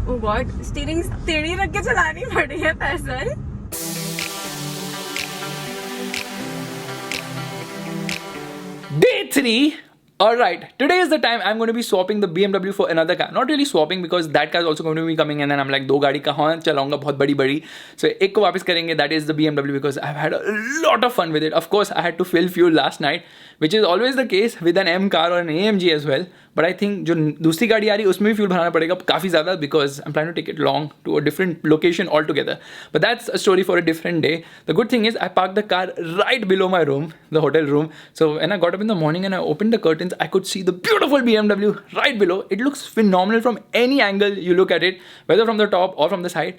Oh God, steering टेढ़ी रख के चलानी पड़ी है Faisal. Day 3. Alright, today is the time I'm going to be swapping the BMW for another car. Not really swapping because that car is also going to be coming and then I'm like, दो गाड़ी कहाँ चलाऊंगा बहुत बड़ी. So एक को वापस करेंगे, that is the BMW because I've had a lot of fun with it. Of course, I had to fill fuel last night, which is always the case with an M car or an AMG as well. But I think जो दूसरी गाड़ी आ रही है उसमें भी fuel भराना पड़ेगा काफ़ी ज़्यादा because I'm planning to take it long to a different location altogether. But that's a story for a different day. The good thing is I parked the car right below my room, the hotel room. So when I got up in the morning and I opened the curtains, I could see the beautiful BMW right below. It looks phenomenal from any angle you look at it, whether from the top or from the side.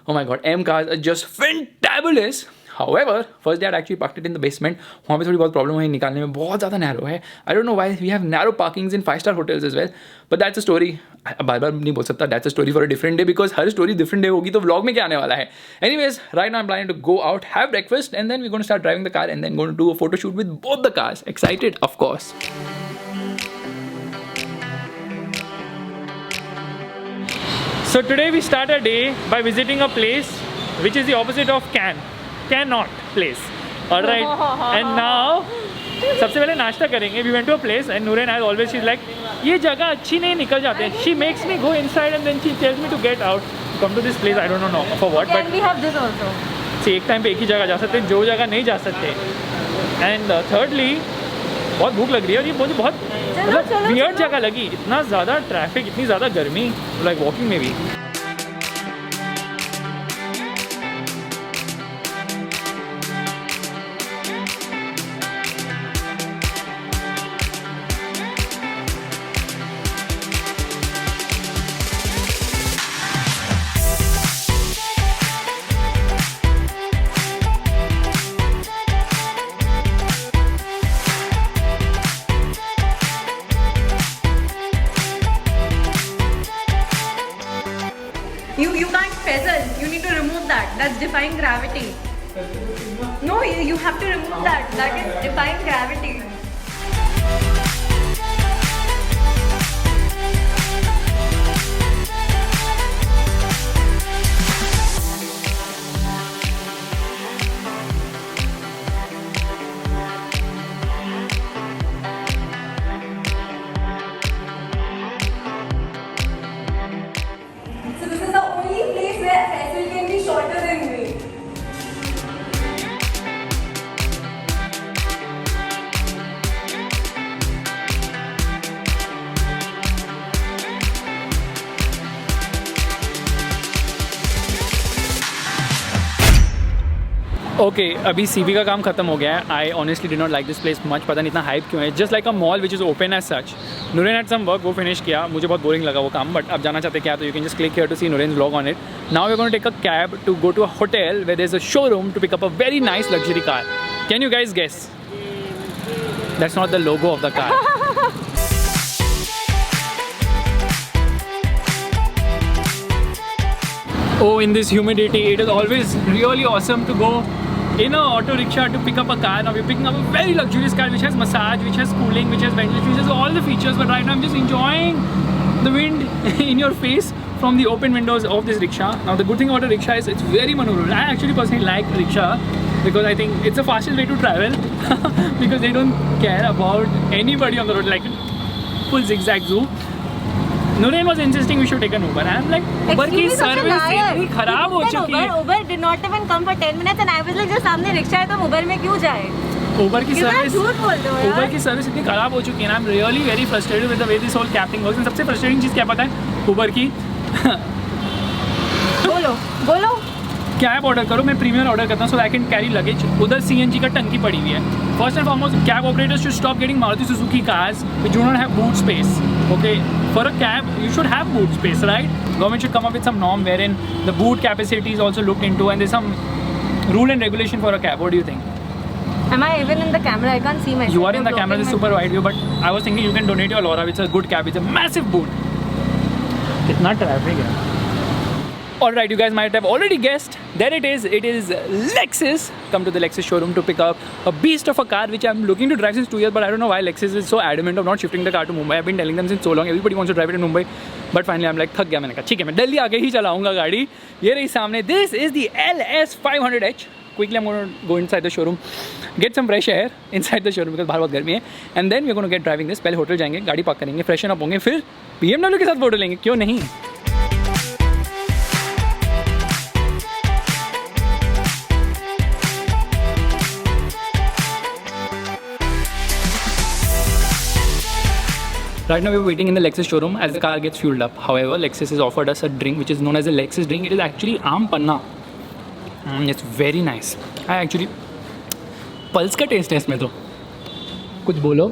Oh my god, M cars are just fantabulous. However, first day I actually parked it in the basement. वहाँ पे थोड़ी बहुत problem है निकालने में, बहुत ज़्यादा narrow है. I don't know why we have narrow parkings in 5-star hotels as well. But that's a story. बार-बार नहीं बोल सकता. That's a story for a different day because her story different day होगी तो vlog में क्या आने वाला है. Anyways, right now I'm planning to go out, have breakfast, and then we're going to start driving the car and then going to do a photo shoot with both the cars. Excited, of course. So today we start our day by visiting a place which is the opposite of cannot place. Alright, and now सबसे पहले नाश्ता करेंगे. We went to a place and Nureen as always she's like ये जगह अच्छी नहीं निकल जाते. She makes me go inside and then she tells me to get out. Come to this place, I don't know for what. Can we have this also? See, एक time पे एक ही जगह जा सकते हैं, जो जगह नहीं जा सकते. And thirdly, बहुत भूख लग रही है और ये मुझे बहुत मतलब वियर्ड जगह लगी. इतना ज़्यादा ट्रैफिक, इतनी ज़्यादा गर्मी, लाइक वॉकिंग में भी. You can't Faisal. You need to remove that. That's defying gravity. No, you have to remove that. That is defying gravity. So this is the only place where Faisal can be shorter than me. Okay अभी CB का काम खत्म हो गया है. I honestly did not like this place much. पता नहीं इतना हाइप क्यों है. Just like a mall which is open as such. Noureen had some work, वो फिनिश किया. मुझे बहुत बोरिंग लगा वो काम, बट अब जाना चाहते क्या तो you can just click here to see Noureen vlog on it. Now we going to take a cab to go to a hotel where there is a showroom to pick up a very nice luxury car. Can you guys guess? That's not the logo of the car. Oh, in this humidity, it is always really awesome to go in a auto rickshaw to pick up a car. Now we're picking up a very luxurious car which has massage, which has cooling, which has ventilation, which has all the features. But right now I'm just enjoying the wind in your face from the open windows of this rickshaw. Now the good thing about a rickshaw is it's very maneuverable. I actually personally like a rickshaw because I think it's the fastest way to travel because they don't care about anybody on the road, like full zigzag zoo. Nureen was insisting we should take an Uber. I'm like, Uber की service इतनी खराब हो चुकी है. Uber did not even come for 10 minutes and I was like, जो सामने rickshaw है तो Uber में क्यों जाए? Uber की सर्विस, झूठ बोल रहे हो यार. Uber की सर्विस इतनी खराब हो चुकी है ना. I'm really very frustrated with the way this whole cab thing works. And सबसे frustrating चीज़ क्या पता है? Uber की बोलो कैब ऑर्डर करो. मैं प्रीमियर ऑर्डर करता हूँ so I can carry luggage. उधर CNG का टंकी पड़ी हुई है. First and foremost, cab operators should stop getting Maruti Suzuki cars which do not have boot space. Okay, for a cab you should have boot space, right? Government should come up with some norm wherein the boot capacity is also looked into and there's some rule and regulation for a cab. What do you think? Am I even in the camera? I can't see myself. You are in the camera, this is super wide view, but I was thinking you can donate your LoRa. It's a good cab, it's a massive boot. कितना traffic है. Alright, you guys might have already guessed. There it is. It is Lexus. Come to the Lexus showroom to pick up a beast of a car which I'm looking to drive since 2 years, but I don't know why Lexus is so adamant of not shifting the car to Mumbai. I've been telling them since so long. Everybody wants to drive it in Mumbai, but finally I'm like, थक गया मैंने कहा ठीक है मैं दिल्ली आके ही चलाऊंगा गाड़ी. ये रही सामने. This is the LS 500H. Quickly I'm going to go inside the showroom, get some fresh air inside the showroom because बाहर बहुत गर्मी है, and then we're going to get driving this. पहले होटल जाएंगे, गाड़ी पार्क करेंगे, freshen up होंगे, फिर BMW के साथ फोटो लेंगे, क्यों नहीं. Right now we're waiting in the Lexus showroom as the car gets fueled up. However, Lexus has offered us a drink which is known as a Lexus drink. It is actually Aam Panna. It's very nice. I actually pulse का test है इसमें तो. कुछ बोलो.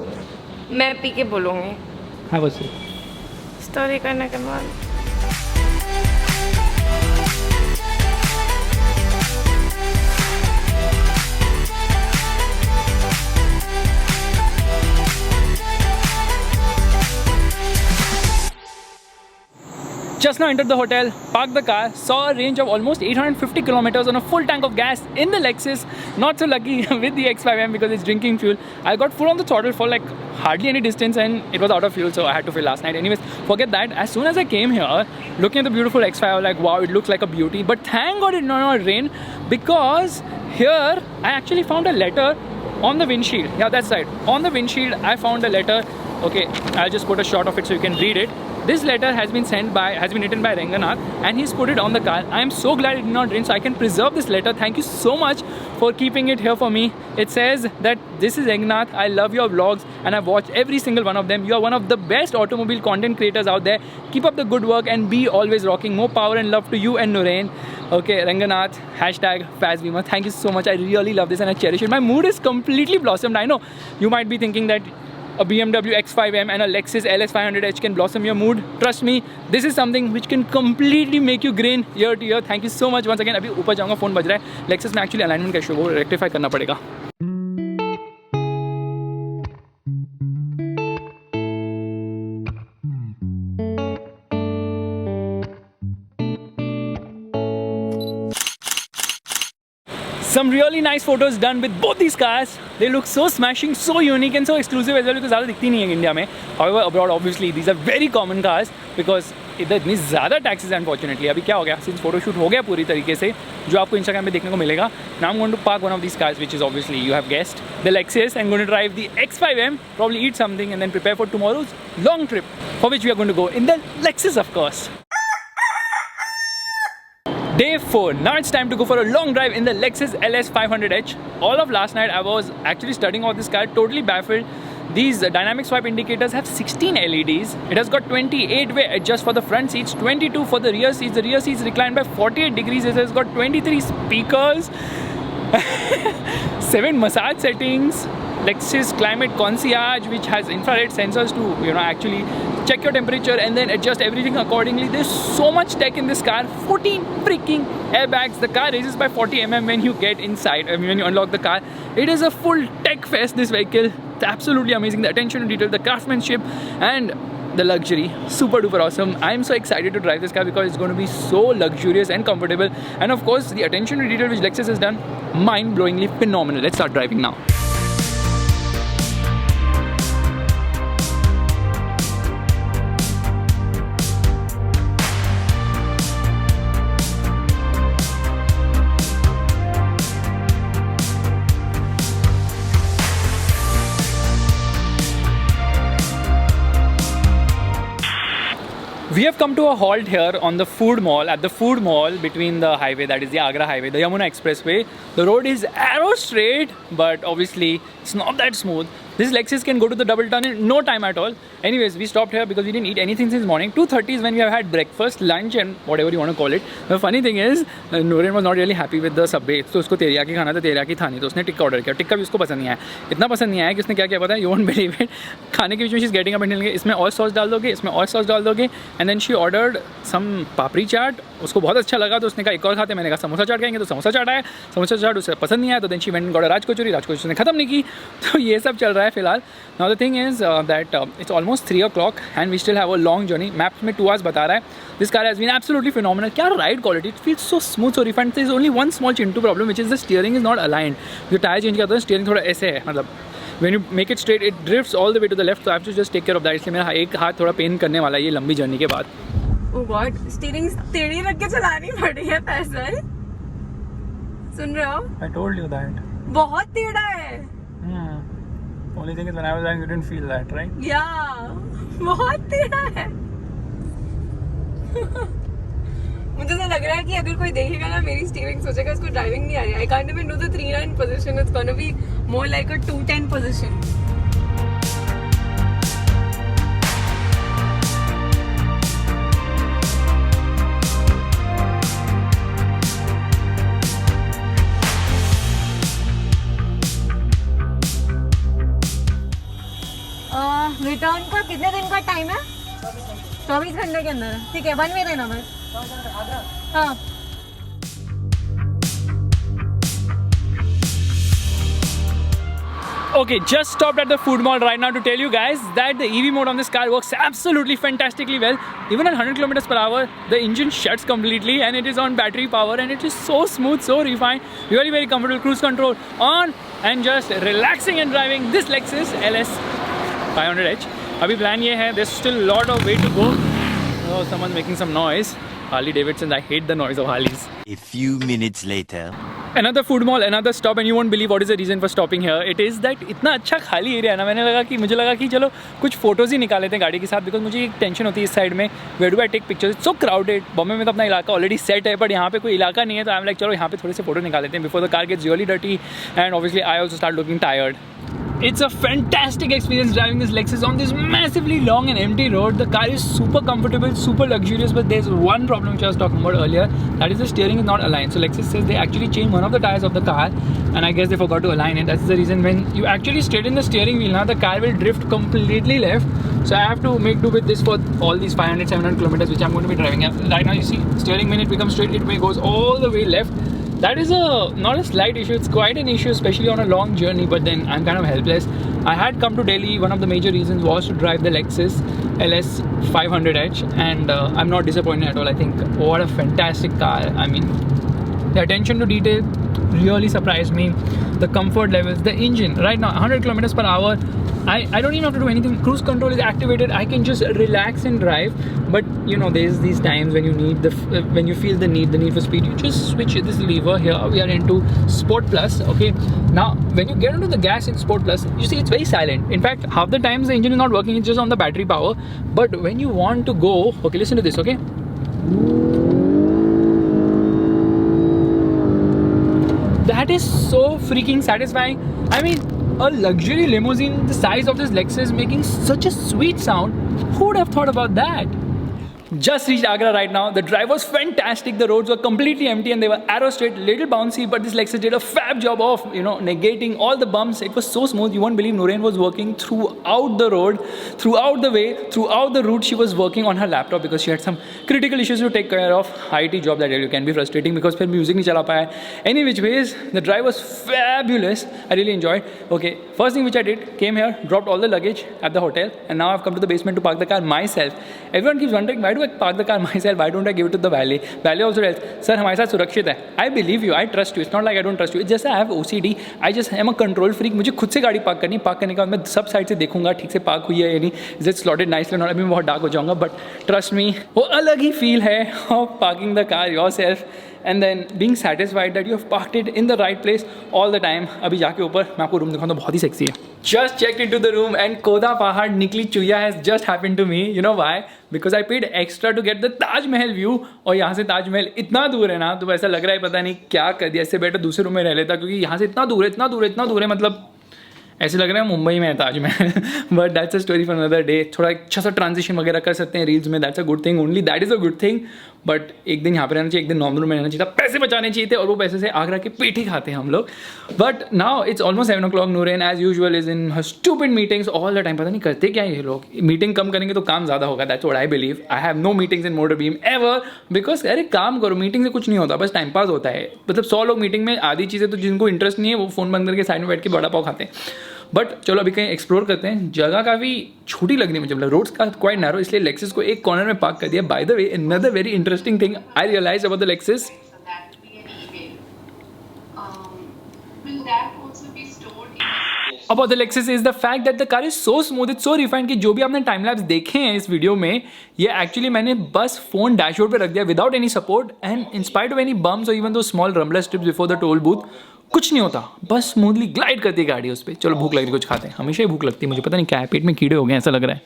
मैं P के बोलूँगी. हाँ बस. स्टोरी करने के बाद. Just now entered the hotel, parked the car, saw a range of almost 850 kilometers on a full tank of gas in the Lexus. Not so lucky with the X5M because it's drinking fuel. I got full on the throttle for like hardly any distance and it was out of fuel, so I had to fill last night. Anyways, forget that. As soon as I came here, looking at the beautiful X5, I was like, wow, it looks like a beauty. But thank God it did not rain because here I actually found a letter on the windshield. Yeah, that's right. On the windshield, I found a letter. Okay, I'll just put a shot of it so you can read it. This letter has been written by Ranganath and he's put it on the car. I am so glad it did not rain so I can preserve this letter. Thank you so much for keeping it here for me. It says that this is Ranganath. I love your vlogs and I've watched every single one of them. You are one of the best automobile content creators out there. Keep up the good work and be always rocking. More power and love to you and Noreen. Okay, Ranganath, hashtag Fazbeamer. Thank you so much. I really love this and I cherish it. My mood is completely blossomed. I know you might be thinking that a BMW X5M and a Lexus LS 500H can blossom your mood. Trust me, this is something which can completely make you grin year to year. Thank you so much once again. अभी ऊपर जाऊँगा, phone बज रहा है. Lexus में actually alignment का issue वो rectify करना पड़ेगा. Some really nice photos done with both these cars. They look so smashing, so unique and so exclusive as well because ज़्यादा दिखती नहीं है इंडिया में. However, abroad obviously these are very common cars because इधर इतनी ज़्यादा taxes unfortunately. अभी क्या हो गया? Since photoshoot हो गया पूरी तरीके से, जो आपको Instagram पे देखने को मिलेगा. Now I'm going to park one of these cars, which is obviously you have guessed the Lexus. I'm going to drive the X5M, probably eat something and then prepare for tomorrow's long trip, for which we are going to go in the Lexus, of course. Day 4. Now it's time to go for a long drive in the Lexus LS 500H. All of last night I was actually studying out this car, totally baffled. These dynamic swipe indicators have 16 LEDs. It has got 28-way adjust for the front seats, 22 for the rear seats. The rear seats recline by 48 degrees. It has got 23 speakers, 7 massage settings, Lexus Climate Concierge, which has infrared sensors to actually check your temperature and then adjust everything accordingly. There's so much tech in this car. 14 freaking airbags. The car raises by 40 mm when you get inside. When you unlock the car, it is a full tech fest. This vehicle, it's absolutely amazing. The attention to detail, the craftsmanship, and the luxury, super duper awesome. I'm so excited to drive this car because it's going to be so luxurious and comfortable. And of course, the attention to detail which Lexus has done, mind-blowingly phenomenal. Let's start driving now. We have come to a halt here on the food mall, at the food mall between the highway, that is the Agra highway, the Yamuna Expressway. The road is arrow straight, but obviously it's not that smooth. This Lexus can go to the double turn in no time at all. Anyways, we stopped here because we didn't eat anything since morning. 2:30 is when we have had breakfast, lunch and whatever you want to call it. The funny thing is, Noreen was not really happy with the subway. So उसको teriyaki खाना था, teriyaki था नहीं, तो उसने tikka order किया. टिक्का भी उसको पसंद नहीं आया. इतना पसंद नहीं आया कि उसने क्या किया पता है? You won't believe it. खाने के बीच में she's getting up and telling इसमें और सॉस डाल दोगे, इसमें और सॉस डाल दोगे. And then she ordered some पापड़ी चाट. उसको बहुत अच्छा लगा तो उसने कहा एक और खाते. मैंने कहा समोसा चाट खाएंगे, तो समोसा चाट आया. समोसा चाट उसे पसंद नहीं आया, तो then she went and got a राज कचौरी. राज कचौरी उसने खत्म नहीं की. तो ये सब चल रहा है. फिलहाल. Now the thing is that it's almost 3 o'clock and we still have a long journey. Maps में 2 hours बता रहा है. This car has been absolutely phenomenal. क्या ride quality? It feels so smooth, so refined. There is only one small chintu problem, which is the steering is not aligned. जो tyre change करता है steering थोड़ा ऐसे है, मतलब when you make it straight, it drifts all the way to the left. So I have to just take care of that. इसलिए मेरा एक हाथ थोड़ा पेन करने वाला है ये लंबी जर्नी के बाद. Oh God, steering टेढ़ी रख के चलानी पड़ी है फैसल. सुन रहे हो? I told you that. बहुत टेढ़ा है. Only thing is when I was driving, you didn't feel that, right? Yeah, बहुत टेढ़ा है. मुझे तो लग रहा है कि अगर कोई देखेगा ना मेरी स्टीयरिंग सोचेगा इसको ड्राइविंग नहीं आ रही. I can't even do the 3-9 position. It's gonna be more like a 2-10 position. Return का कितने दिन का टाइम है? 24 घंटे के अंदर. ठीक है, 1 वे देना बस. हाँ. Okay, just stopped at the food mall right now to tell you guys that the EV mode on this car works absolutely fantastically well. Even at 100 kilometers per hour, the engine shuts completely and it is on battery power and it is so smooth, so refined, really very comfortable. Cruise control on and just relaxing and driving this Lexus LS 500H. Abhi plan ye hai, there's still a lot of way to go. Oh, someone's making some noise. Harley Davidson, I hate the noise of Harleys. A few minutes later. Another food mall, another stop, and you won't believe what is the reason for stopping here. It is that इतना अच्छा खाली area है ना, मुझे लगा कि चलो कुछ फोटोज ही निकाल लेते हैं गाड़ी के साथ, बिकॉज मुझे एक टेंशन होती है इस साइड में, where do I take pictures. It's so crowded. Bombay में तो अपना इलाका ऑलरेडी सेट है, बट यहाँ पे कोई इलाका नहीं है, तो आई एम लाइक चलो यहाँ पे थोड़े से फोटो निकाल लेते हैं before the car gets really dirty and obviously I also start looking tired. It's a fantastic experience driving this Lexus on this massively long and empty road. The car is super comfortable, super luxurious, but there's one problem which I was talking about earlier. That is the steering is not aligned. So Lexus says they actually changed one of the tires of the car, and I guess they forgot to align it. That's the reason when you actually straighten the steering wheel, now the car will drift completely left. So I have to make do with this for all these 500-700 kilometers which I'm going to be driving. Right now you see steering when it becomes straight, it goes all the way left. That is not a slight issue, it's quite an issue, especially on a long journey, but then I'm kind of helpless. I had come to Delhi, one of the major reasons was to drive the Lexus LS 500H, and I'm not disappointed at all. I think what a fantastic car. I mean, the attention to detail really surprised me. The comfort levels, the engine, right now 100 kilometers per hour. I don't even have to do anything. Cruise control is activated. I can just relax and drive. But you know, there's these times when you need when you feel the need for speed. You just switch this lever here. We are into Sport Plus. Okay. Now, when you get into the gas in Sport Plus, you see it's very silent. In fact, half the times the engine is not working. It's just on the battery power. But when you want to go, okay, listen to this. Okay. That is so freaking satisfying. I mean, a luxury limousine the size of this Lexus making such a sweet sound. Who would have thought about that? Just reached Agra right now. The drive was fantastic. The roads were completely empty and they were arrow straight, little bouncy, but this Lexus did a fab job of, you know, negating all the bumps. It was so smooth. You won't believe Noreen was working throughout the road, throughout the way, throughout the route. She was working on her laptop because she had some critical issues to take care of. IT job that really can be frustrating because फिर music नहीं चला पाया. Any which ways, the drive was fabulous. I really enjoyed. Okay, first thing which I did, came here, dropped all the luggage at the hotel, and now I've come to the basement to park the car myself. Everyone keeps wondering, why do I park the car myself? Why don't I give it to the valet? Valet also tells, sir, हमारे साथ सुरक्षित है. I believe you. I trust you. It's not like I don't trust you. It's just I have OCD. I just am a control freak. मुझे खुद से गाड़ी park करनी. Park करने के बाद मैं सब साइड से देखूंगा ठीक से पार्क हुई है या नहीं. Is it slotted nicely or not? अभी मैं बहुत डार्क हो जाऊंगा. But trust me, वो अलग ही feel है of parking the car yourself. And then being satisfied that you have parked it in the right place all the time. अभी जाके ऊपर मैं आपको रूम दिखाऊंगा, बहुत ही सेक्सी है. Just checked into the room and Koda Pahad Nikli Chuya has just happened to me. You know why? Because I paid extra to get the Taj Mahal view. और यहाँ से ताज महल इतना दूर है ना, तो ऐसा लग रहा है पता नहीं क्या कर दिया. इससे बेटर दूसरे रूम में रह लेता, क्योंकि यहाँ से इतना दूर है, इतना दूर है, इतना दूर है, मतलब ऐसे लग रहा है मुंबई में है Taj Mahal. But that's a story for another day. थोड़ा अच्छा सा ट्रांजिशन वगैरह कर सकते हैं रील्स में. That's a good thing. Only that is a good thing. But एक दिन यहाँ पे रहना चाहिए, एक दिन नॉर्मल में रहना चाहिए था. पैसे बचाने चाहिए थे और वो पैसे से आगरा के पेट ही खाते हैं हम लोग. But now it's almost 7 o'clock. Noureen as usual is in her stupid meetings all the time. पता नहीं करते क्या ये लोग. मीटिंग कम करेंगे तो काम ज़्यादा होगा. That's what I believe. I have no meetings in motor beam ever, because अरे काम करो. मीटिंग से कुछ नहीं होता, बस टाइम पास होता है. मतलब 100 लोग मीटिंग में, आधी चीज़ें तो जिनको इंटरेस्ट नहीं है वो फ़ोन बंद करके साइड में बैठ के बड़ा पाव खाते हैं. बट चलो अभी कहीं एक्सप्लोर करते हैं. जगह काफ़ी छोटी लग रही है मुझे, मतलब रोड्स का क्वाइट नैरो, इसलिए लेक्सिस को एक कॉर्नर में पार्क कर दिया. By the way, another very interesting thing I realize about the Lexus. So that will be an email. Will that also be stored in? About the Lexus is the fact that the car is so smooth, it's so refined कि जो भी आपने time lapse देखे हैं इस video में, ये actually मैंने बस फोन डैशबोर्ड पे रख दिया without any support, and in spite of any bumps और even though small rumbler strips before the toll booth, कुछ नहीं होता, बस स्मूथली ग्लाइड करती है गाड़ी उस पर. चलो भूख लग रही, कुछ खाते हैं. हमेशा ही भूख लगती है मुझे, पता नहीं क्या है, पेट में कीड़े हो गए ऐसा लग रहा है.